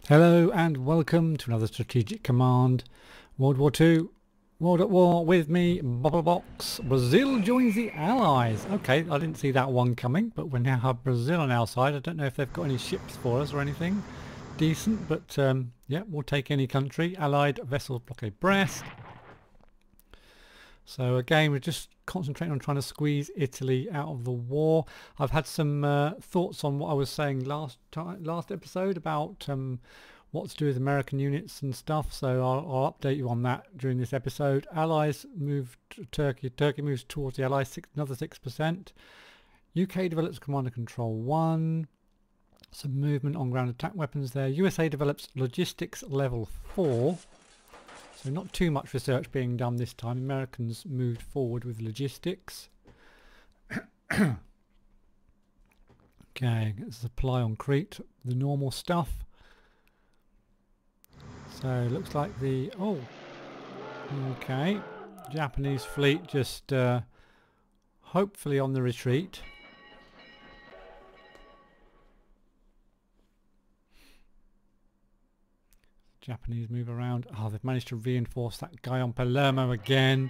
Hello and welcome to another Strategic Command World War II. World at War with me, Bubblebox. Brazil joins the Allies. Okay, I didn't see that one coming, but we now have Brazil on our side. I don't know if they've got any ships for us or anything decent, but yeah, we'll take any country. Allied vessels blockade Brest. So again, we're just concentrating on trying to squeeze Italy out of the war. I've had some thoughts on what I was saying last episode about what to do with American units and stuff. So I'll update you on that during this episode. Allies move to Turkey. Turkey moves towards the Allies, another 6%. UK develops Command and Control 1. Some movement on ground attack weapons there. USA develops Logistics Level 4. So not too much research being done this time. Americans moved forward with logistics. Okay, supply on Crete, the normal stuff. So looks like the okay, Japanese fleet just hopefully on the retreat. Japanese move around. Oh, they've managed to reinforce that guy on Palermo again.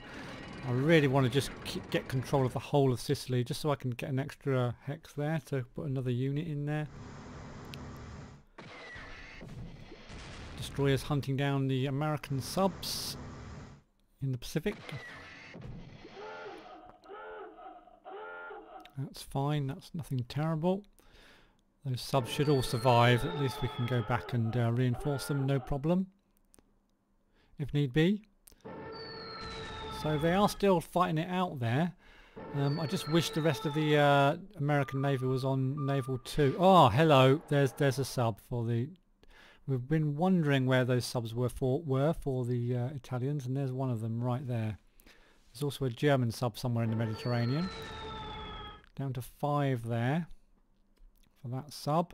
I really want to just get control of the whole of Sicily just so I can get an extra hex there to put another unit in there. Destroyers hunting down the American subs in the Pacific. That's fine, that's nothing terrible. Those subs should all survive. At least we can go back and reinforce them, no problem, if need be. So they are still fighting it out there. I just wish the rest of the American Navy was on Naval 2. Oh, hello. There's a sub for the... We've been wondering where those subs were for the Italians, and there's one of them right there. There's also a German sub somewhere in the Mediterranean. Down to 5 there for that sub,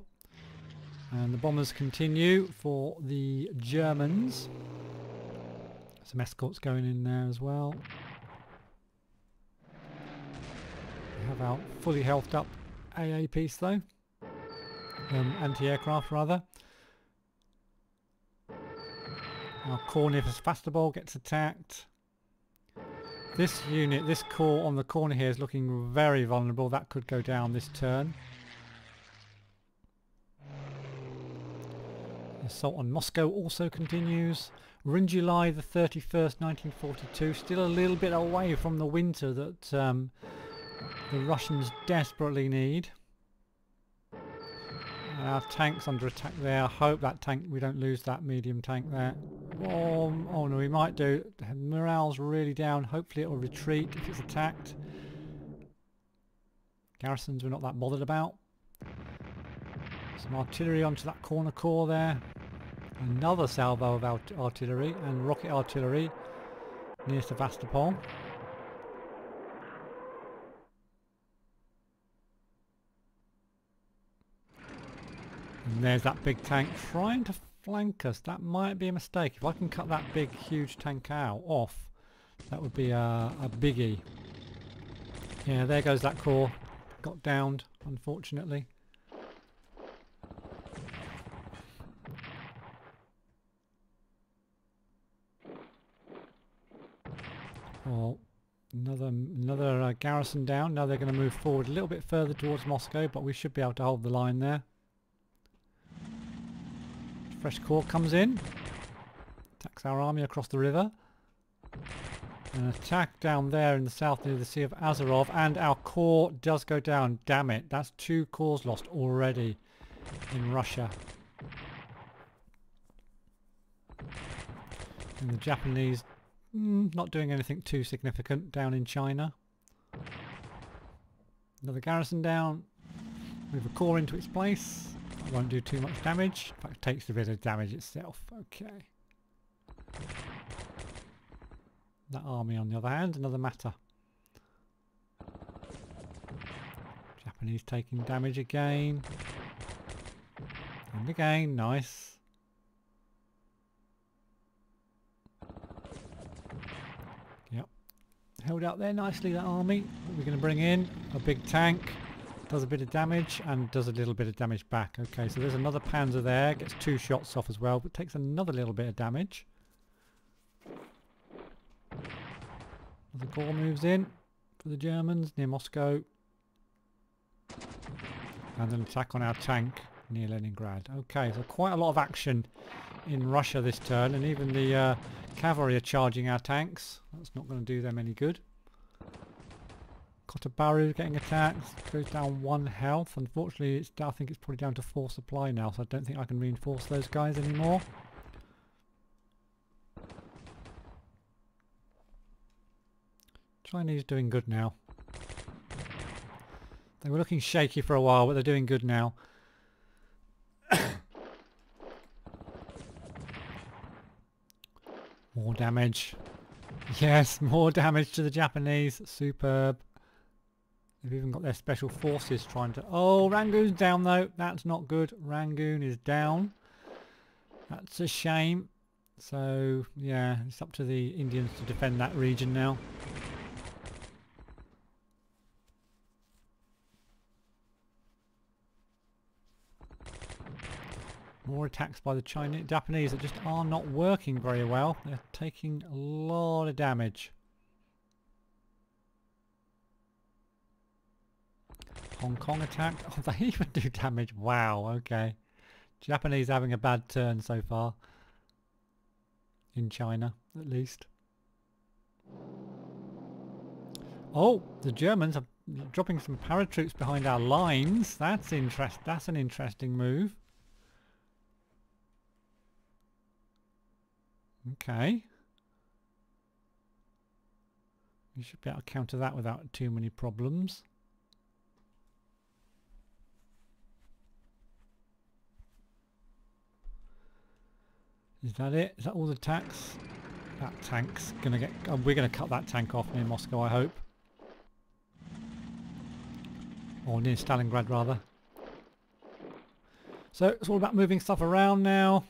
and the bombers continue for the Germans. Some escorts going in there as well. We have our fully healthed up AA piece though, anti-aircraft rather. Our Cornelius Fastball gets attacked. This unit, this core on the corner here is looking very vulnerable. That could go down this turn. Assault on Moscow also continues. We're in July the 31st, 1942. Still a little bit away from the winter that the Russians desperately need. Our tank's under attack there. I hope that tank, we don't lose that medium tank there. Oh no, we might do. Morale's really down. Hopefully it'll retreat if it's attacked. Garrisons we're not that bothered about. Some artillery onto that corner core there. Another salvo of artillery and rocket artillery near Sevastopol. And there's that big tank trying to flank us. That might be a mistake. If I can cut that big huge tank off, that would be a biggie. Yeah, there goes that core. Got downed, unfortunately. Well, another garrison down. Now they're going to move forward a little bit further towards Moscow, but we should be able to hold the line there. Fresh corps comes in, attacks our army across the river. An attack down there in the south near the Sea of Azov, and our corps does go down. Damn it, that's 2 corps lost already in Russia. And the Japanese not doing anything too significant down in China. Another garrison down. Move a corps into its place. It won't do too much damage. In fact, it takes a bit of damage itself. Okay. That army on the other hand, another matter. Japanese taking damage again. And again, nice. Held out there nicely, that army. We're going to bring in a big tank. does a bit of damage and does a little bit of damage back. Okay, so there's another Panzer there, gets 2 shots off as well, but takes another little bit of damage. The Gore moves in for the Germans near Moscow. And an attack on our tank near Leningrad. Okay, so quite a lot of action in Russia this turn, and even the cavalry are charging our tanks. That's not going to do them any good. Kotabaru getting attacked, goes down 1 health. Unfortunately, I think it's probably down to 4 supply now, so I don't think I can reinforce those guys anymore. Chinese doing good now. They were looking shaky for a while, but they're doing good now. More damage. Yes, more damage to the Japanese. Superb. They've even got their special forces trying to... Oh, Rangoon's down though. That's not good. Rangoon is down. That's a shame. So, yeah, it's up to the Indians to defend that region now. More attacks by the Japanese that just are not working very well. They're taking a lot of damage. Hong Kong attacked. Oh, they even do damage. Wow, okay. Japanese having a bad turn so far. In China, at least. Oh, the Germans are dropping some paratroops behind our lines. That's an interesting move. Okay. You should be able to counter that without too many problems. Is that it? Is that all the attacks? That tank's gonna get... Oh, we're gonna cut that tank off near Moscow, I hope. Or near Stalingrad, rather. So it's all about moving stuff around now.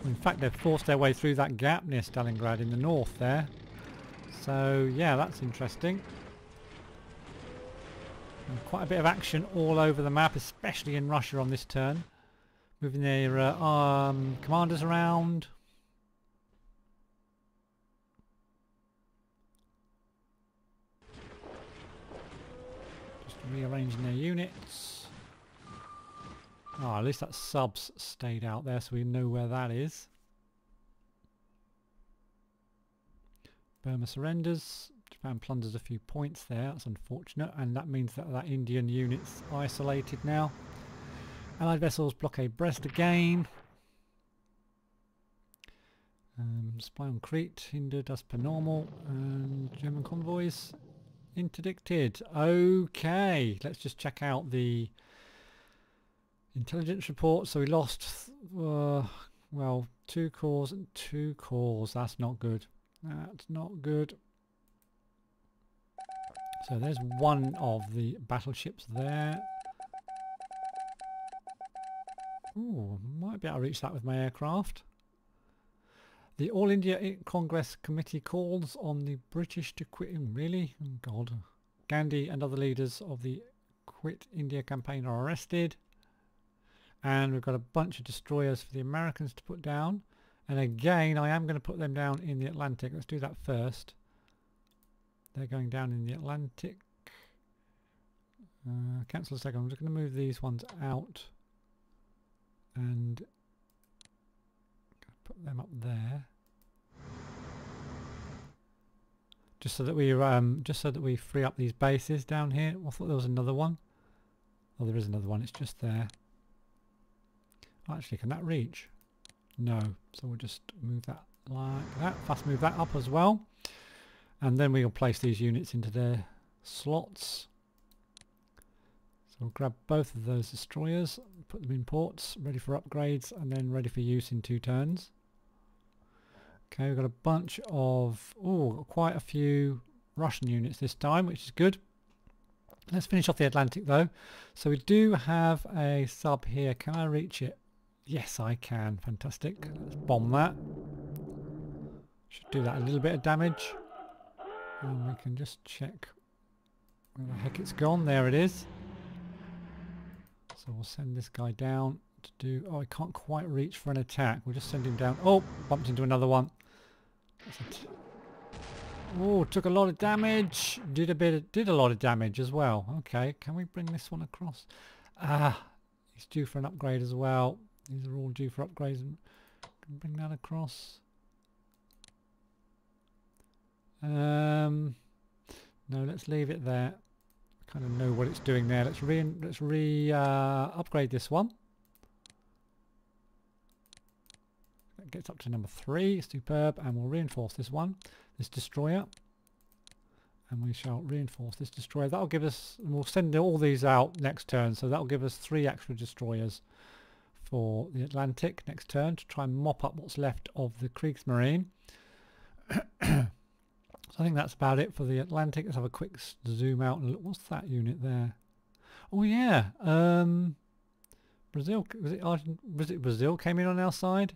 In fact, they've forced their way through that gap near Stalingrad in the north there. So, yeah, that's interesting. And quite a bit of action all over the map, especially in Russia on this turn. Moving their commanders around. Just rearranging their units. Oh, at least that subs stayed out there so we know where that is. Burma surrenders. Japan plunders a few points there. That's unfortunate, and that means that that Indian unit's isolated now. Allied vessels blockade Brest again. Spy on Crete hindered as per normal, and German convoys interdicted. Okay, let's just check out the intelligence report. So we lost, well, 2 corps and 2 corps. That's not good. That's not good. So there's one of the battleships there. Ooh, might be able to reach that with my aircraft. The All India Congress Committee calls on the British to quit. Really? Oh God. Gandhi and other leaders of the Quit India campaign are arrested. And we've got a bunch of destroyers for the Americans to put down. And again, I am going to put them down in the Atlantic. Let's do that first. They're going down in the Atlantic. Cancel a second. I'm just going to move these ones out. And put them up there. Just so that we free up these bases down here. I thought there was another one. Oh, there is another one. It's just there. Actually, can that reach? No. So we'll just move that like that. Fast move that up as well. And then we'll place these units into their slots. So we'll grab both of those destroyers, put them in ports, ready for upgrades, and then ready for use in 2 turns. Okay, we've got a bunch of... Oh, quite a few Russian units this time, which is good. Let's finish off the Atlantic though. So we do have a sub here. Can I reach it? Yes, I can. Fantastic. Let's bomb that. Should do that a little bit of damage. And we can just check Where the heck it's gone? There it is. So we'll send this guy down to do... Oh, I can't quite reach for an attack. We'll just send him down. Oh, bumped into another one. Oh, took a lot of damage. Did a lot of damage as well. Okay, can we bring this one across? Ah, he's due for an upgrade as well. These are all due for upgrades. And can bring that across. No, let's leave it there. I kind of know what it's doing there. Let's upgrade this one. That gets up to number 3. Superb. And we'll reinforce this one. This destroyer. And we shall reinforce this destroyer. That'll give us... We'll send all these out next turn. So that'll give us 3 extra destroyers for the Atlantic next turn to try and mop up what's left of the Kriegsmarine. So I think that's about it for the Atlantic. Let's have a quick zoom out and look. What's that unit there? Oh yeah, Brazil. Was it Brazil came in on our side?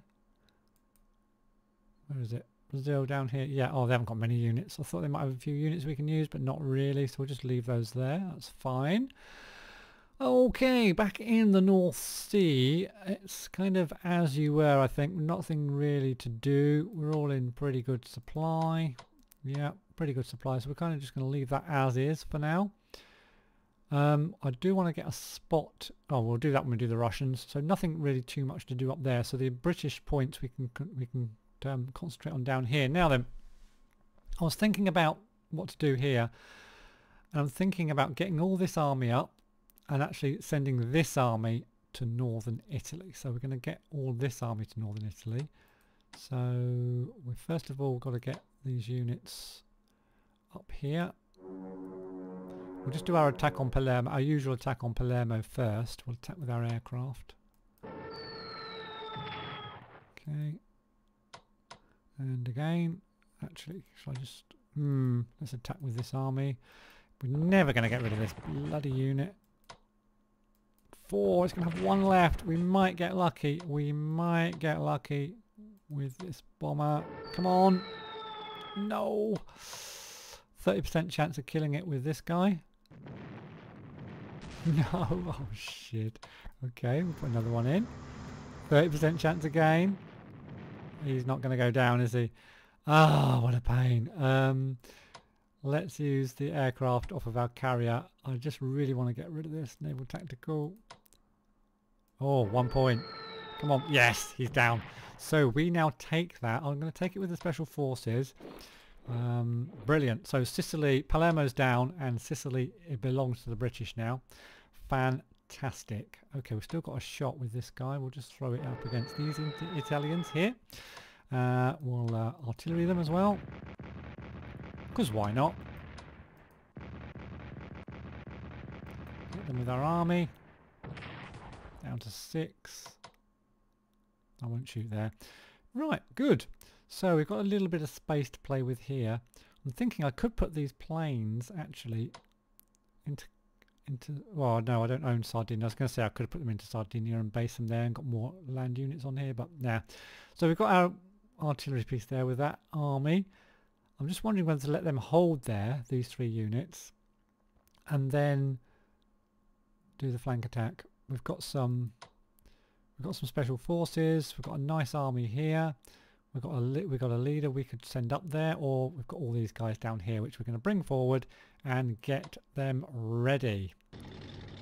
Where is it? Brazil down here. Yeah. Oh, they haven't got many units. I thought they might have a few units we can use, but not really. So we'll just leave those there. That's fine. Okay, back in the North Sea, it's kind of as you were, I think. Nothing really to do. We're all in pretty good supply. Yeah, pretty good supply. So we're kind of just going to leave that as is for now. I do want to get a spot. Oh, we'll do that when we do the Russians. So nothing really too much to do up there. So the British points we can concentrate on down here. Now then, I was thinking about what to do here. And I'm thinking about getting all this army up and actually sending this army to northern Italy. So we're going to get all this army to northern Italy. So we first of all got to get these units up here. We'll just do our attack on Palermo, our usual attack on Palermo first. We'll attack with our aircraft. Okay. And again, actually, shall I just... let's attack with this army. We're never going to get rid of this bloody unit. 4, it's going to have 1 left. We might get lucky. We might get lucky with this bomber. Come on. No. 30% chance of killing it with this guy. No. Oh, shit. Okay, we'll put another one in. 30% chance again. He's not going to go down, is he? Ah, what a pain. Let's use the aircraft off of our carrier. I just really want to get rid of this. Naval tactical. Oh, 1 point. Come on. Yes, he's down. So we now take that. I'm going to take it with the special forces. Brilliant. So Sicily, Palermo's down, and Sicily, it belongs to the British now. Fantastic. Okay, we've still got a shot with this guy. We'll just throw it up against these Italians here. We'll artillery them as well. Because why not? Get them with our army. Down to 6. I won't shoot there. Right, good. So we've got a little bit of space to play with here. I'm thinking I could put these planes actually into well, no, I don't own Sardinia. I was going to say I could have put them into Sardinia and base them there and got more land units on here, but nah. So we've got our artillery piece there with that army. I'm just wondering whether to let them hold there, these 3 units, and do the flank attack. We've got some special forces. We've got a nice army here. We've got a leader we could send up there, or we've got all these guys down here which we're going to bring forward and get them ready.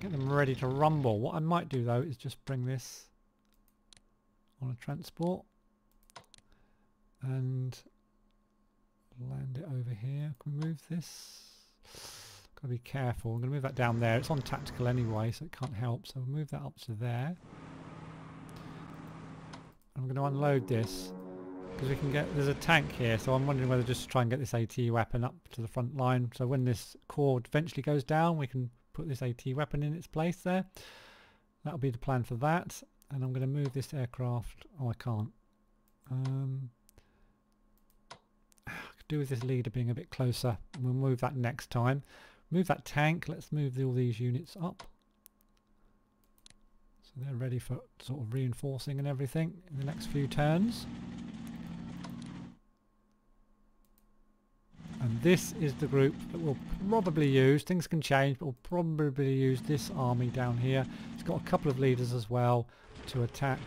Get them ready to rumble. What I might do though is just bring this on a transport and land it over here. Can we move this? Got to be careful. I'm going to move that down there. It's on tactical anyway, so it can't help. So we'll move that up to there. I'm going to unload this because we can get... There's a tank here, so I'm wondering whether just to try and get this AT weapon up to the front line. So when this core eventually goes down, we can put this AT weapon in its place there. That'll be the plan for that. And I'm going to move this aircraft... Oh, I can't. I could do with this leader being a bit closer. We'll move that next time. Move that tank. Let's move all these units up. So they're ready for sort of reinforcing and everything in the next few turns. And this is the group that we'll probably use. Things can change, but we'll probably use this army down here. It's got a couple of leaders as well to attack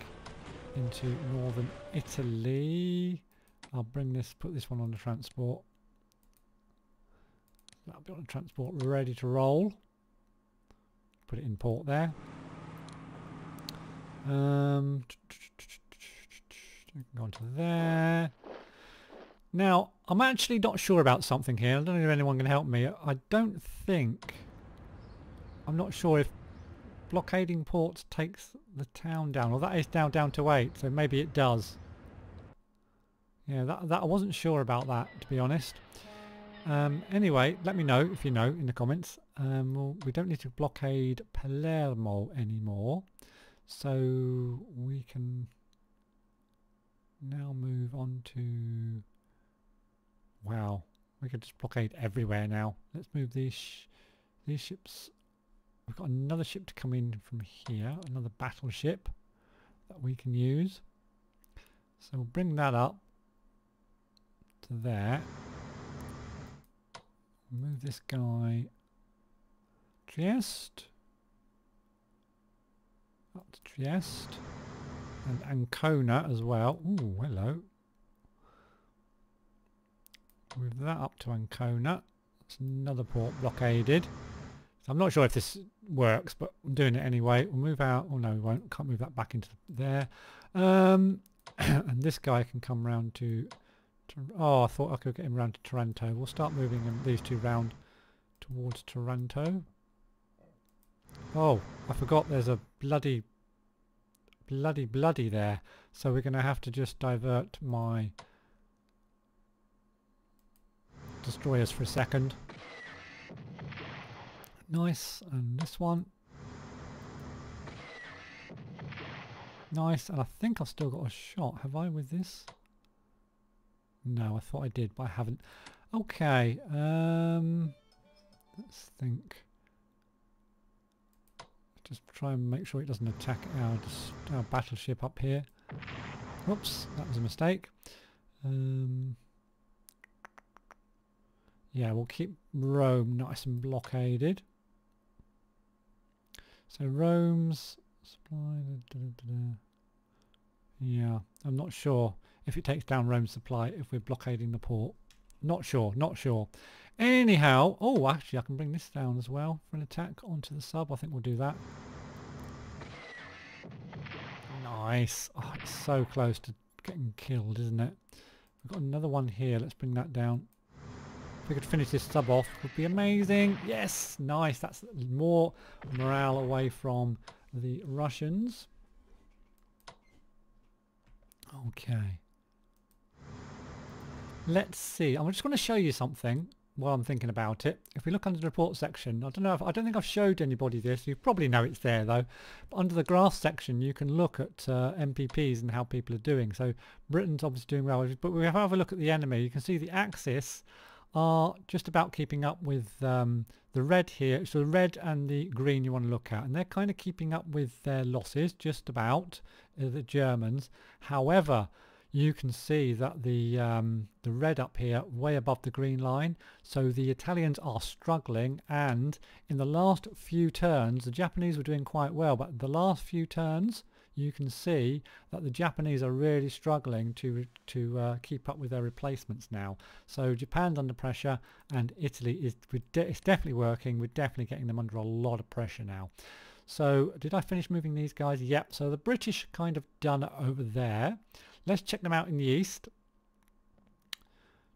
into northern Italy. I'll bring this, put this one on the transport. That'll be on the transport, ready to roll. Put it in port there. Go on to there. Now, I'm actually not sure about something here. I don't know if anyone can help me. I'm not sure if blockading ports takes the town down. Well, that is now down to 8, so maybe it does. Yeah, that I wasn't sure about that, to be honest. Anyway, let me know if you know in the comments. Well, we don't need to blockade Palermo anymore, so we can now move on to... Wow, we could just blockade everywhere now. Let's move these ships. We've got another ship to come in from here, another battleship that we can use. So we'll bring that up to there. Move this guy Trieste, up to Trieste, and Ancona as well. Ooh, hello. Move that up to Ancona. That's another port blockaded. So I'm not sure if this works, but I'm doing it anyway. We'll move out. Oh no, we won't. Can't move that back into there. And this guy can come round to... Oh, I thought I could get him round to Taranto. We'll start moving these two round towards Taranto. Oh, I forgot there's a bloody there. So we're going to have to just divert my destroyers for a second. Nice, and this one. Nice, and I think I've still got a shot. Have I with this? No, I thought I did, but I haven't. Okay, let's think. Just try and make sure it doesn't attack our battleship up here. Whoops, that was a mistake. Yeah, we'll keep Rome nice and blockaded. So Rome's supply. Yeah, I'm not sure if it takes down Rome's supply if we're blockading the port. Not sure, not sure. Anyhow, oh, actually I can bring this down as well for an attack onto the sub. I think we'll do that. Nice. Oh, it's so close to getting killed, isn't it? We've got another one here. Let's bring that down. If we could finish this sub off, it would be amazing. Yes, nice. That's more morale away from the Russians. Okay. Let's see. I'm just going to show you something while I'm thinking about it. If we look under the report section, I don't think I've showed anybody this. You probably know it's there though. But under the graph section, you can look at MPPs and how people are doing. So Britain's obviously doing well, but we have a look at the enemy. You can see the Axis are just about keeping up with the red here. So the red and the green you want to look at, and they're kind of keeping up with their losses, just about, the Germans. However, you can see that the red up here way above the green line, so the Italians are struggling, and in the last few turns the Japanese were doing quite well, but the last few turns you can see that the Japanese are really struggling to keep up with their replacements now. So Japan's under pressure, and Italy is it's definitely working. We're definitely getting them under a lot of pressure now. So did I finish moving these guys? Yep. So the British kind of done over there. Let's check them out in the east.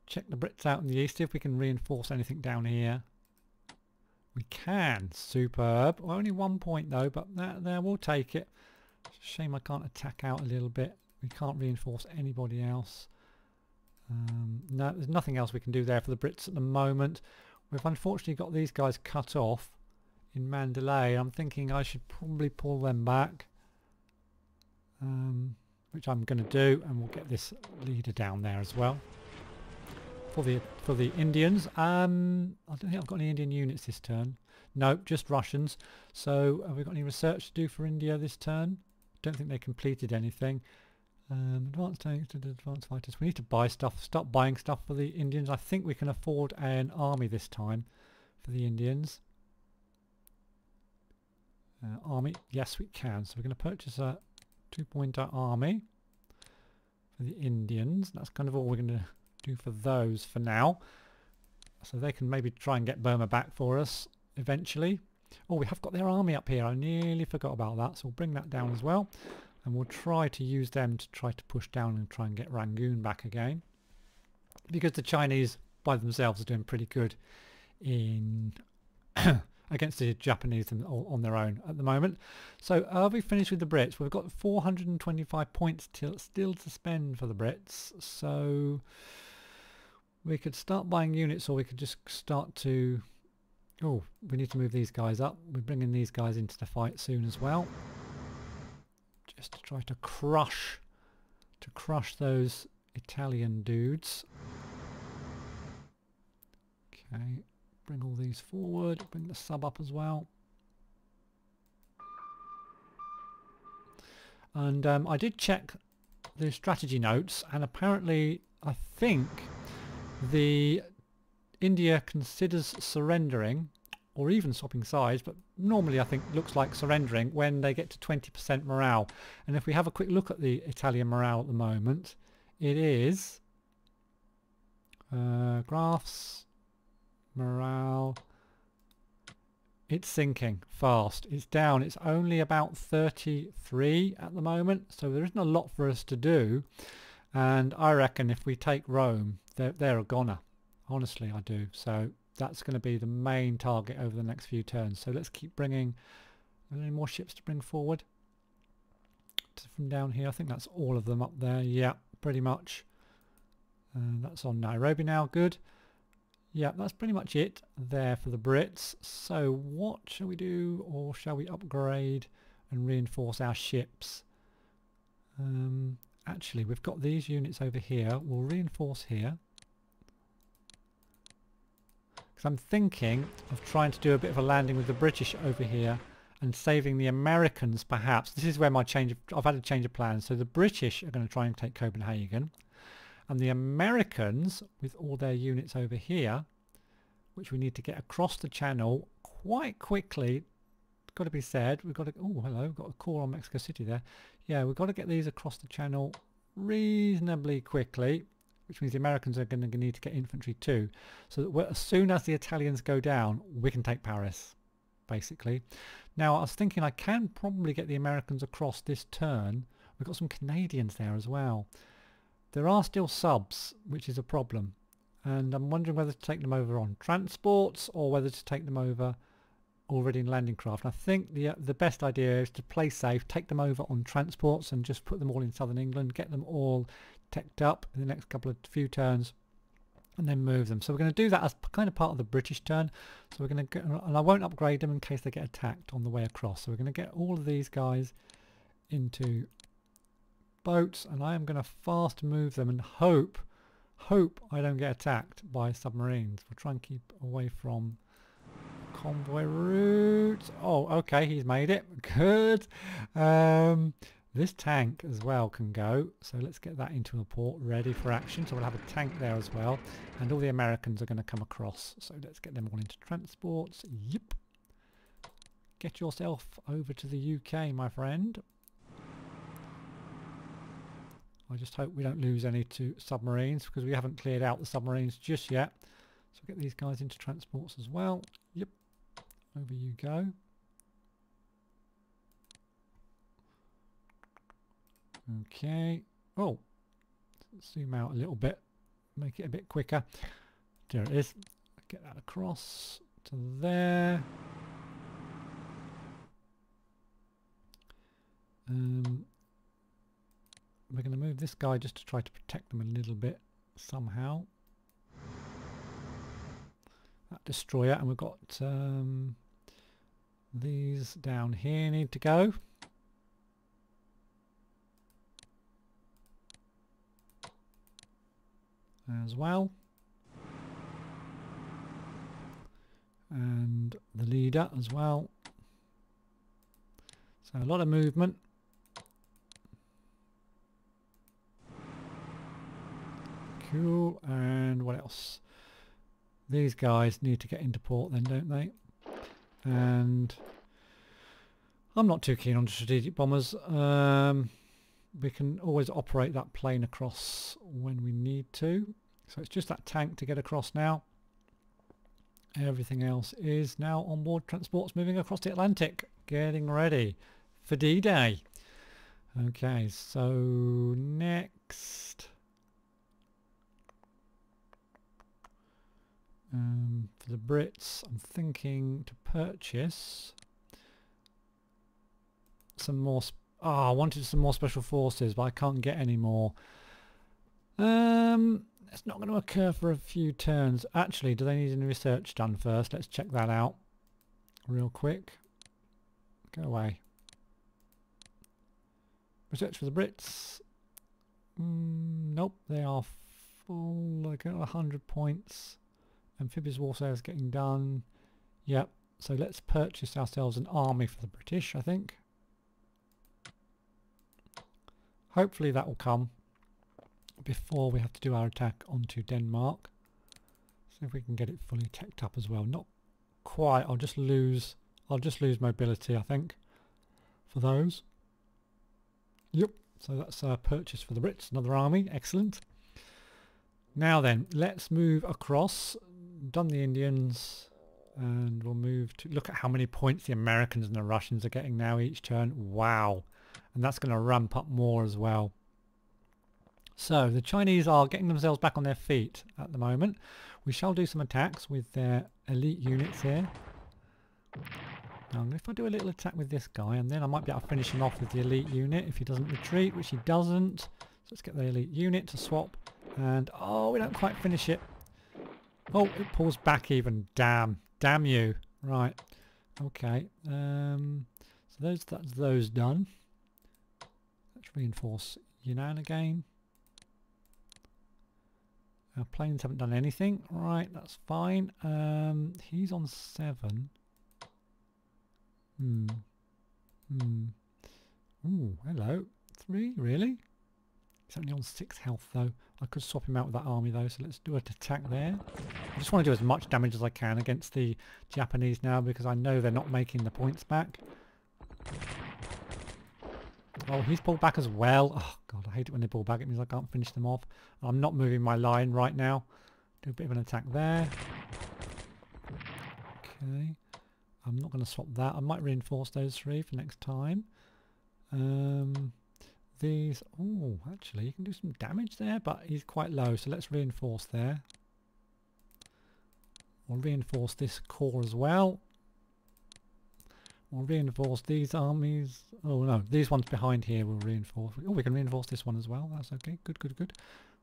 Check the Brits out in the east, see if we can reinforce anything down here. We can. Superb. Well, only 1 point though, but there, we'll take it. Shame I can't attack out a little bit. We can't reinforce anybody else. No, there's nothing else we can do there for the Brits at the moment. We've unfortunately got these guys cut off in Mandalay. I'm thinking I should probably pull them back. Which I'm going to do, and we'll get this leader down there as well for the Indians. I don't think I've got any Indian units this turn. No, just Russians. So have we got any research to do for India this turn? Don't think they completed anything. Advanced tanks to the advanced fighters. We need to buy stuff, start buying stuff for the Indians. I think we can afford an army this time for the Indians. Army, yes we can. So we're going to purchase a 2-pointer army for the Indians. That's kind of all we're going to do for those for now. So they can maybe try and get Burma back for us eventually. Oh, we have got their army up here. I nearly forgot about that. So we'll bring that down as well. And we'll try to use them to try to push down and try and get Rangoon back again. Because the Chinese by themselves are doing pretty good in against the Japanese on their own at the moment. So are we finished with the Brits? We've got 425 points still to spend for the Brits. So we could start buying units, or we could just start to... Oh, we need to move these guys up. We're bringing these guys into the fight soon as well. Just to try to crush those Italian dudes. Okay, bring all these forward, bring the sub up as well. And I did check the strategy notes, and apparently I think the India considers surrendering or even swapping sides, but normally I think looks like surrendering when they get to 20% morale. And if we have a quick look at the Italian morale at the moment, it is graphs, morale, it's sinking fast. It's down. It's only about 33 at the moment, so there isn't a lot for us to do. And I reckon if we take Rome, they're a goner. Honestly, I do. So that's going to be the main target over the next few turns. So let's keep bringing... Are there any more ships to bring forward? From down here, I think that's all of them up there. Yeah, pretty much. That's on Nairobi now. Good. Yeah, that's pretty much it there for the Brits. So what shall we do? Or shall we upgrade and reinforce our ships? Actually, we've got these units over here. We'll reinforce here. I'm thinking of trying to do a bit of a landing with the British over here and saving the Americans perhaps. This is where my I've had a change of plans. So the British are going to try and take Copenhagen, and the Americans with all their units over here, which we need to get across the channel quite quickly. Got to be said, we've got to... Oh, hello, we've got a call on Mexico City there. Yeah, we've got to get these across the channel reasonably quickly, which means the Americans are going to need to get infantry too. So that as soon as the Italians go down, we can take Paris, basically. Now, I was thinking I can probably get the Americans across this turn. We've got some Canadians there as well. There are still subs, which is a problem. And I'm wondering whether to take them over on transports or whether to take them over already in landing craft. And I think the best idea is to play safe, take them over on transports and just put them all in southern England, get them all teched up in the next few turns, and then move them. So we're going to do that as kind of part of the British turn. So we're going to get, and I won't upgrade them in case they get attacked on the way across. So we're going to get all of these guys into boats, and I am going to fast move them and hope I don't get attacked by submarines. We'll try and keep away from convoy route. Oh, okay, he's made it. Good. This tank as well can go, so let's get that into the port ready for action. So we'll have a tank there as well, and all the Americans are going to come across, so let's get them all into transports. Yep. Get yourself over to the UK, my friend. I just hope we don't lose any to submarines, because we haven't cleared out the submarines just yet. So get these guys into transports as well. Yep. Over you go. Okay. Oh, zoom out a little bit, make it a bit quicker. There it is. Get that across to there. We're going to move this guy just to try to protect them a little bit somehow. That destroyer, and we've got these down here need to go. As well, and the leader as well. So a lot of movement. Cool. And what else? These guys need to get into port then, don't they? And I'm not too keen on strategic bombers. We can always operate that plane across when we need to. So it's just that tank to get across now. Everything else is now on board transports moving across the Atlantic, getting ready for D-Day. Okay, so next, for the Brits, I'm thinking to purchase some more. I wanted some more special forces, but I can't get any more. It's not going to occur for a few turns. Actually, do they need any research done first? Let's check that out real quick. Go away. Research for the Brits. Nope, they are full. They got 100 points. Amphibious warfare is getting done. Yep. So let's purchase ourselves an army for the British, I think. Hopefully that will come before we have to do our attack onto Denmark. See if we can get it fully teched up as well. Not quite. I'll just lose mobility, I think, for those. Yep. So that's our purchase for the Brits. Another army. Excellent. Now then, let's move across. Done the Indians, and we'll move to look at how many points the Americans and the Russians are getting now each turn. Wow. And that's going to ramp up more as well. So the Chinese are getting themselves back on their feet at the moment. We shall do some attacks with their elite units here. Now if I do a little attack with this guy, and then I might be able to finish him off with the elite unit if he doesn't retreat, which he doesn't. So let's get the elite unit to swap. And oh, we don't quite finish it. Oh, it pulls back even. Damn you. Right. Okay. So that's those done. Let's reinforce Yunnan again. Our planes haven't done anything. Right, that's fine. He's on 7. Ooh, hello. 3, really? He's only on 6 health though. I could swap him out with that army though, so let's do an attack there. I just want to do as much damage as I can against the Japanese now, because I know they're not making the points back. Oh, he's pulled back as well. Oh god, I hate it when they pull back. It means I can't finish them off. I'm not moving my line right now. Do a bit of an attack there. Okay. I'm not going to swap that. I might reinforce those 3 for next time. These... Oh, actually, you can do some damage there, but he's quite low, so let's reinforce there. We'll reinforce this core as well. We'll reinforce these armies. Oh no, these ones behind here we'll reinforce. Oh, we can reinforce this one as well. That's okay. Good, good, good.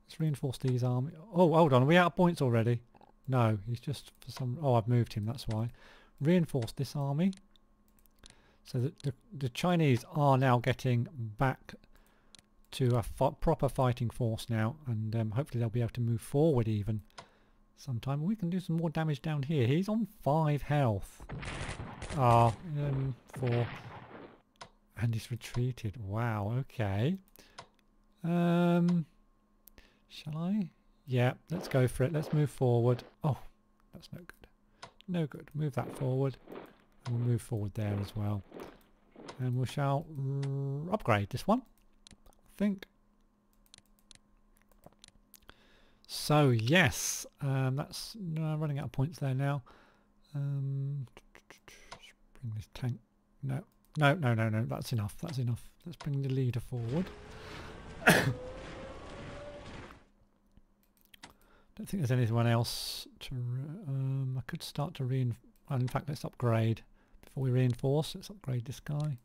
Let's reinforce these armies. Oh, hold on. Are we out of points already? No, he's just for some... Oh, I've moved him. That's why. Reinforce this army. So that the Chinese are now getting back to a proper fighting force now. And hopefully they'll be able to move forward even sometime. We can do some more damage down here. He's on 5 health. 4. And he's retreated. Wow, okay. Shall I? Yeah, let's go for it. Let's move forward. Oh, that's no good. No good. Move that forward. And we'll move forward there as well. And we shall upgrade this one, I think. So, yes. That's running out of points there now. Bring this tank. No. That's enough. That's enough. Let's bring the leader forward. Don't think there's anyone else to... I could start to reinforce... in fact, let's upgrade before we reinforce. Let's upgrade this guy.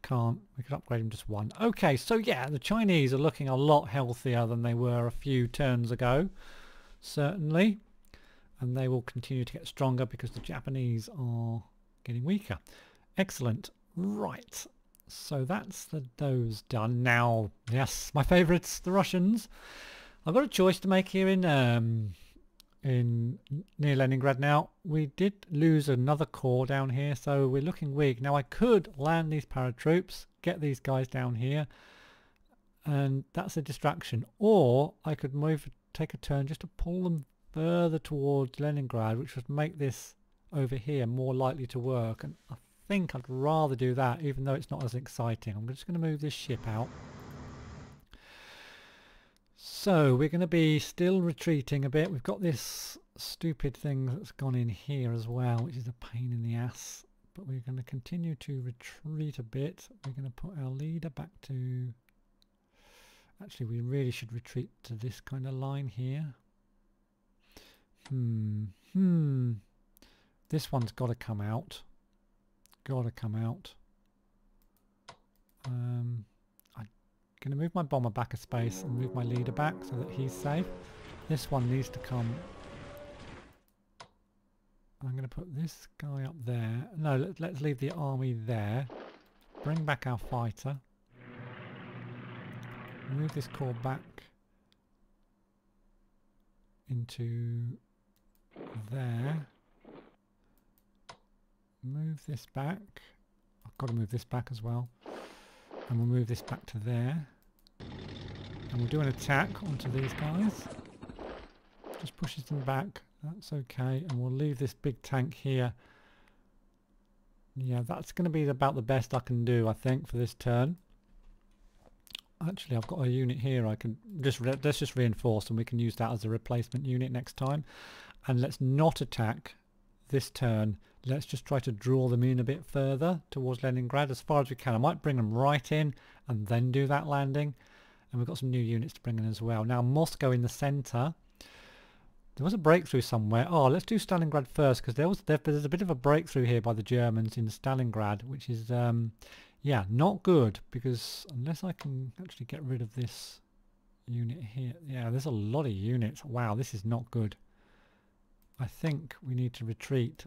Can't. We could upgrade him just 1. Okay, so yeah, the Chinese are looking a lot healthier than they were a few turns ago. Certainly. And they will continue to get stronger because the Japanese are getting weaker. Excellent. Right. So that's those done. Now, yes, my favourites, the Russians. I've got a choice to make here in near Leningrad now. We did lose another corps down here, so we're looking weak. Now I could land these paratroops, get these guys down here, and that's a distraction. Or I could take a turn just to pull them further towards Leningrad, which would make this over here more likely to work, and I think I'd rather do that, even though it's not as exciting. I'm just going to move this ship out. So we're going to be still retreating a bit. We've got this stupid thing that's gone in here as well, which is a pain in the ass, but we're going to continue to retreat a bit. We're going to put our leader back to, actually we really should retreat to this kind of line here. This one's got to come out. I'm going to move my bomber back a space and move my leader back so that he's safe. This one needs to come. I'm going to put this guy up there. No, let's leave the army there. Bring back our fighter. Move this corps back into there. Move this back. I've got to move this back as well. And we'll move this back to there. And we'll do an attack onto these guys. Just pushes them back. That's okay. And we'll leave this big tank here. Yeah, that's going to be about the best I can do, I think, for this turn. Actually, I've got a unit here. I can just let's just reinforce, and we can use that as a replacement unit next time. And let's not attack this turn. Let's just try to draw them in a bit further towards Leningrad as far as we can. I might bring them right in and then do that landing. And we've got some new units to bring in as well. Now Moscow in the centre. There was a breakthrough somewhere. Oh, let's do Stalingrad first, because there's a bit of a breakthrough here by the Germans in Stalingrad, which is yeah, not good, because unless I can actually get rid of this unit here. Yeah, there's a lot of units. Wow, this is not good. I think we need to retreat.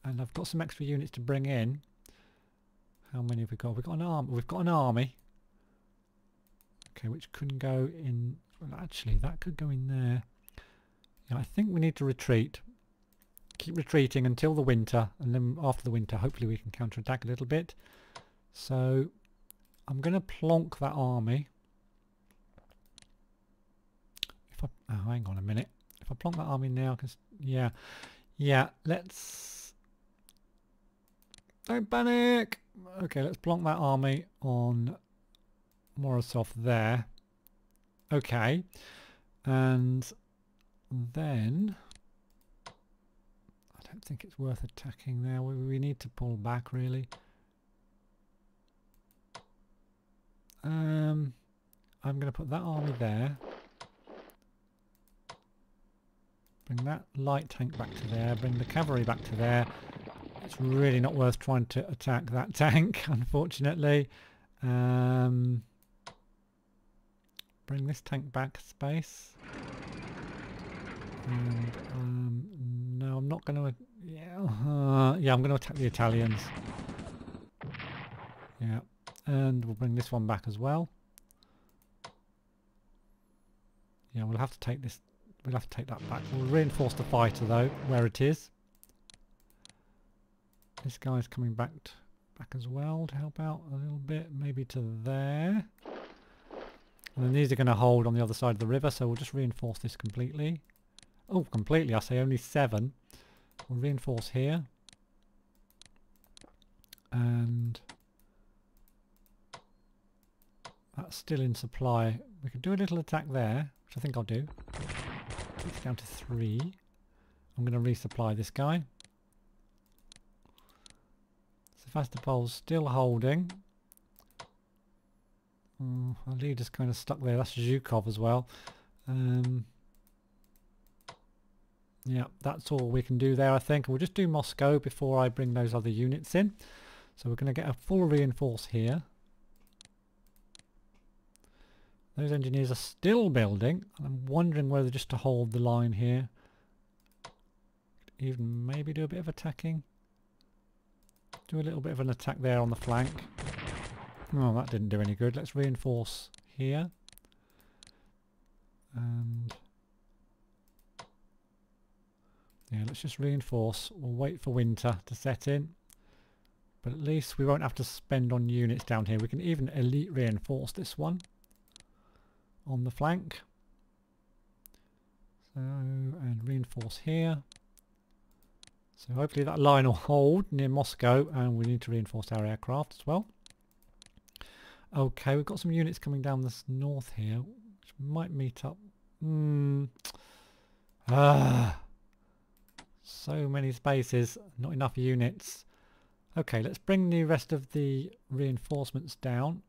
And I've got some extra units to bring in. How many have we got? We've got an army. We've got an army. Okay, which couldn't go in. Well, actually, that could go in there. Yeah, I think we need to retreat. Keep retreating until the winter, and then after the winter, hopefully we can counterattack a little bit. So I'm going to plonk that army. If oh, hang on a minute. If I plonk that army now, because yeah, let's. Don't panic! Okay, let's plonk that army on Morozov there. Okay. And then I don't think it's worth attacking there. We need to pull back, really. I'm going to put that army there. Bring that light tank back to there. Bring the cavalry back to there. It's really not worth trying to attack that tank, unfortunately. Bring this tank back a space. And no, I'm not going to. Yeah, I'm going to attack the Italians. Yeah, and we'll bring this one back as well. Yeah, we'll have to take this. We'll have to take that back. We'll reinforce the fighter though, where it is. This guy's coming back as well to help out a little bit, maybe to there. And then these are going to hold on the other side of the river, so we'll just reinforce this completely. Oh, completely, I say only 7. We'll reinforce here. And that's still in supply. We could do a little attack there, which I think I'll do. Take it down to 3. I'm going to resupply this guy. Sevastopol's still holding. Our leader's kind of stuck there. That's Zhukov as well. Yeah, that's all we can do there, I think. We'll just do Moscow before I bring those other units in. So we're going to get a full reinforce here. Those engineers are still building. I'm wondering whether just to hold the line here. Even maybe do a bit of attacking. Do a little bit of an attack there on the flank. Oh, that didn't do any good. Let's reinforce here. And yeah, let's just reinforce. We'll wait for winter to set in. But at least we won't have to spend on units down here. We can even elite reinforce this one. on the flank. So, and reinforce here. So hopefully that line will hold near Moscow, and we need to reinforce our aircraft as well. Okay, we've got some units coming down this north here, which might meet up. So many spaces, not enough units. Okay, let's bring the rest of the reinforcements down.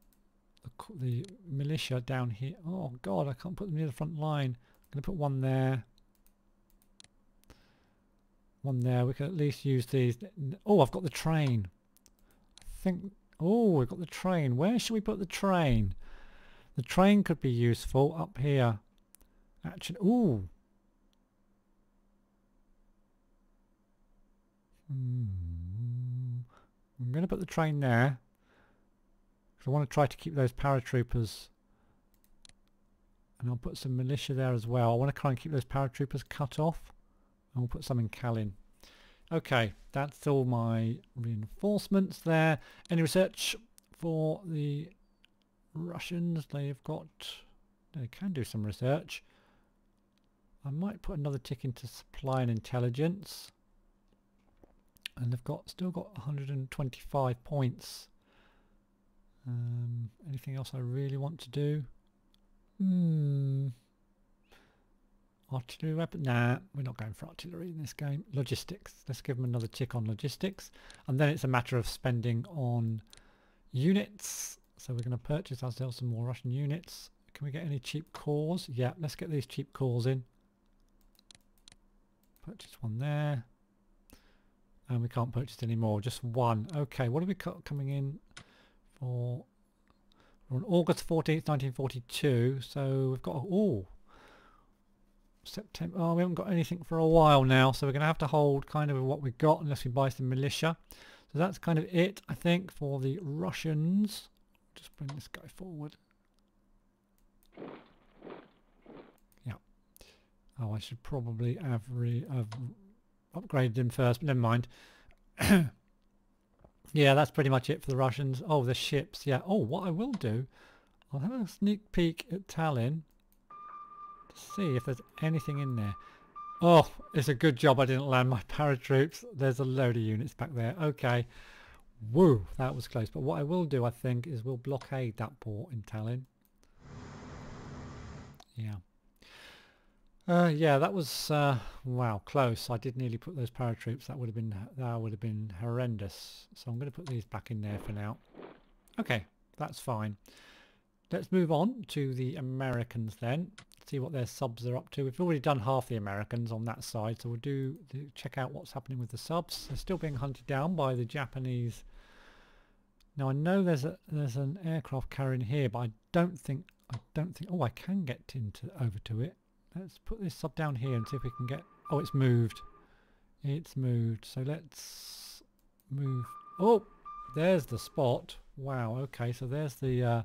The militia down here. Oh god, I can't put them near the front line. I'm going to put one there. One there. We can at least use these. Oh, I've got the train. I think... Oh, we've got the train. Where should we put the train? The train could be useful up here. Actually, ooh. I'm going to put the train there. I want to try to keep those paratroopers. And I'll put some militia there as well. I want to try and keep those paratroopers cut off. And we'll put some in Kalin. Okay, that's all my reinforcements there. Any research for the Russians? They've got... They can do some research. I might put another tick into supply and intelligence. And they've still got 125 points. Anything else I really want to do? Artillery weapon? Nah, we're not going for artillery in this game. Logistics. Let's give them another tick on logistics. And then it's a matter of spending on units. So we're going to purchase ourselves some more Russian units. Can we get any cheap cores? Yeah, let's get these cheap cores in. Purchase one there. And we can't purchase any more, just one. Okay, what are we coming in for? We're on August 14th, 1942. So we've got... Oh! September. Oh, we haven't got anything for a while now, so we're going to have to hold kind of what we've got unless we buy some militia. So that's kind of it, I think, for the Russians. Just bring this guy forward. Yeah. Oh, I should probably have upgraded him first, but never mind. Yeah, that's pretty much it for the Russians. Oh, the ships. Yeah. Oh, what I will do, I'll have a sneak peek at Tallinn. See if there's anything in there. Oh, it's a good job I didn't land my paratroops. There's a load of units back there. Okay. Woo, that was close. But what I will do, I think, is we'll blockade that port in Tallinn. Yeah. Yeah, that was wow, close. I did nearly put those paratroops. That would have been horrendous. So I'm going to put these back in there for now. Okay, that's fine. Let's move on to the Americans then. See what their subs are up to. We've already done half the Americans on that side, so we'll check out what's happening with the subs. They're still being hunted down by the Japanese. Now I know there's an aircraft carrier in here, but I don't think. Oh, I can get over to it. Let's put this sub down here and see if we can get. Oh, it's moved. It's moved. So let's move. Oh, there's the spot. Wow. Okay, so there's the.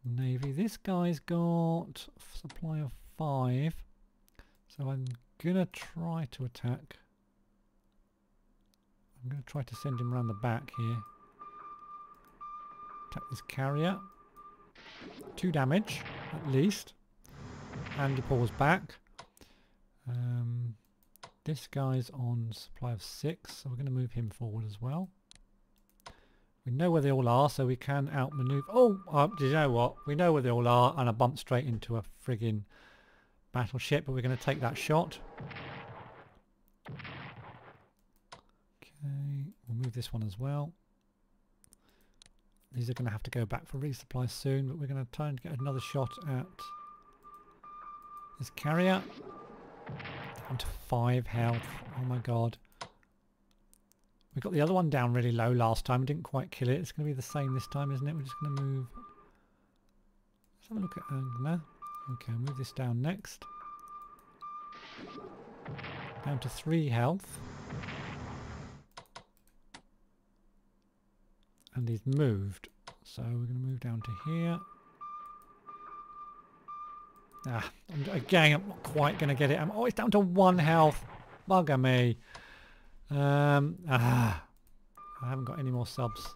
Navy. This guy's got supply of 5, so I'm gonna try to attack. I'm gonna try to send him around the back here. Attack this carrier. 2 damage at least, and he pulls back. This guy's on supply of 6, so we're going to move him forward as well. We know where they all are, so we can outmaneuver. Oh, do you know what? We know where they all are, and I bumped straight into a friggin' battleship, but we're going to take that shot. Okay, we'll move this one as well. These are going to have to go back for resupply soon, but we're going to try and get another shot at this carrier. Down to 5 health. Oh my god. We got the other one down really low last time. We didn't quite kill it. It's going to be the same this time, isn't it? We're just going to move. Let's have a look at Angna. Okay, I'll move this down next. Down to 3 health. And he's moved. So we're going to move down to here. Again, I'm not quite going to get it. Oh, it's down to 1 health. Bugger me. I haven't got any more subs.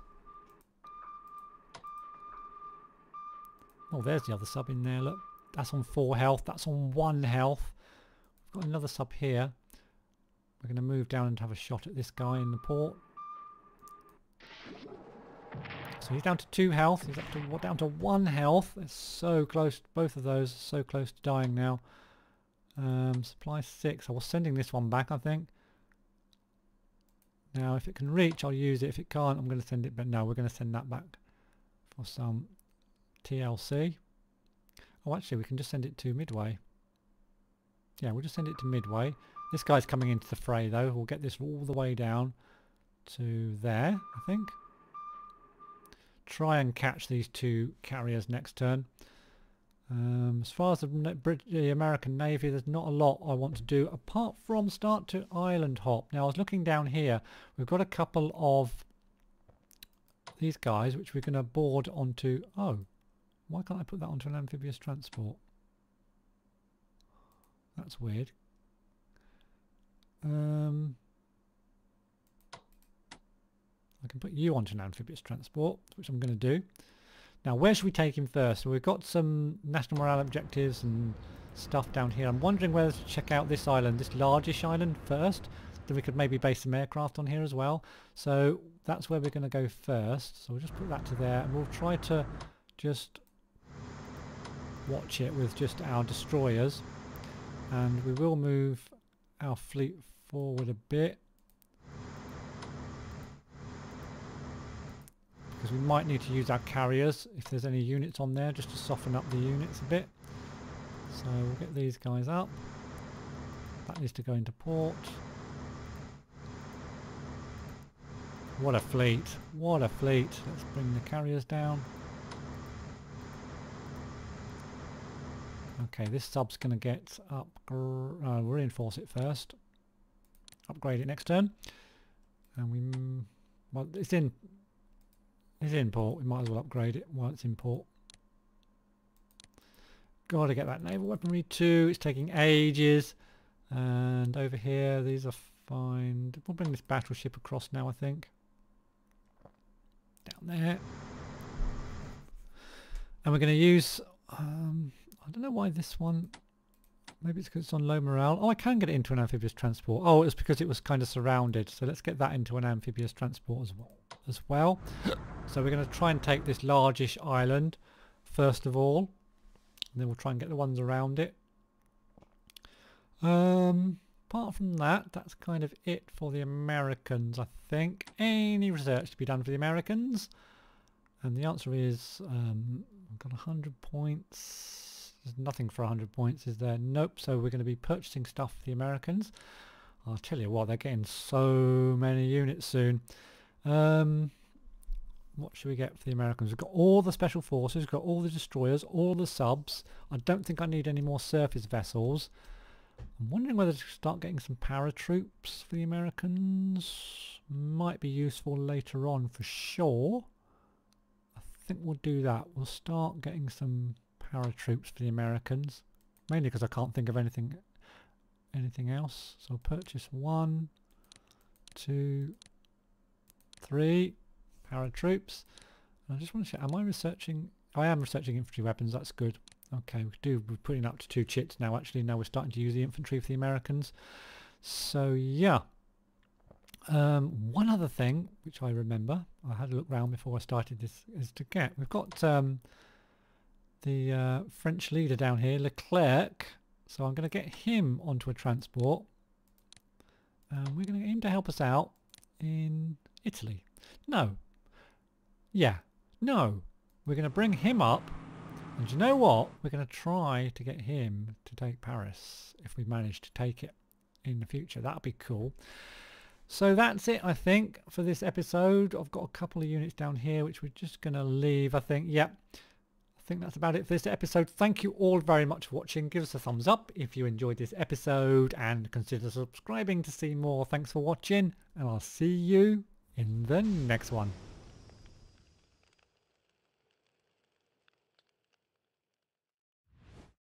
Oh, there's the other sub in there, look. That's on 4 health, that's on 1 health. We've got another sub here. We're going to move down and have a shot at this guy in the port. So he's down to 2 health, he's up to, down to 1 health. It's so close, both of those are so close to dying now. Supply 6, I was sending this one back I think. Now if it can reach I'll use it, if it can't I'm going to send it, but no, we're going to send that back for some TLC. Oh actually we can just send it to Midway. Yeah, we'll just send it to Midway. This guy's coming into the fray though. We'll get this all the way down to there, I think. Try and catch these 2 carriers next turn. As far as the American Navy, there's not a lot I want to do apart from start to island hop. Now I was looking down here. We've got a couple of these guys which we're going to board onto. Oh, why can't I put that onto an amphibious transport? That's weird. I can put you onto an amphibious transport, which I'm going to do. Now where should we take him first? So we've got some national morale objectives and stuff down here. I'm wondering whether to check out this island, this largish island first. Then we could maybe base some aircraft on here as well. So that's where we're going to go first. So we'll just put that to there and we'll try to just watch it with just our destroyers. And we will move our fleet forward a bit. Because we might need to use our carriers if there's any units on there just to soften up the units a bit. So we'll get these guys up. That needs to go into port. What a fleet. What a fleet. Let's bring the carriers down. Okay, this sub's going to get up. We'll reinforce it first. Upgrade it next turn. And we... well, it's in port. We might as well upgrade it while it's in port. Got to get that naval weaponry too. It's taking ages. And over here, these are fine. We'll bring this battleship across now, I think. Down there. And we're going to use... I don't know why this one... Maybe it's because it's on low morale. Oh, I can get it into an amphibious transport. Oh, it's because it was kind of surrounded. So let's get that into an amphibious transport as well. So we're going to try and take this largish island first of all. And then we'll try and get the ones around it. Apart from that, that's kind of it for the Americans, I think. Any research to be done for the Americans? And the answer is, I've got 100 points. There's nothing for 100 points, is there? Nope. So we're going to be purchasing stuff for the Americans. I'll tell you what, they're getting so many units soon. What should we get for the Americans? We've got all the special forces, we've got all the destroyers, all the subs. I don't think I need any more surface vessels. I'm wondering whether to start getting some paratroops for the Americans. Might be useful later on for sure. I think we'll do that. We'll start getting some paratroops for the Americans, mainly because I can't think of anything else. So I'll purchase 1, 2, 3 paratroops. And I just want to check, am I researching? I am researching infantry weapons, that's good. Okay, we're putting up to 2 chits now actually. Now we're starting to use the infantry for the Americans. So yeah. One other thing which I remember, I had a look round before I started this, is to get, we've got the French leader down here, Leclerc, so I'm going to get him onto a transport. We're going to get him to help us out in Italy. No. Yeah. No. We're going to bring him up, and you know what? We're going to try to get him to take Paris if we manage to take it in the future. That'll be cool. So that's it, I think, for this episode. I've got a couple of units down here which we're just going to leave, I think. Yep. I think that's about it for this episode. Thank you all very much for watching. Give us a thumbs up if you enjoyed this episode and consider subscribing to see more. Thanks for watching, and I'll see you in the next one.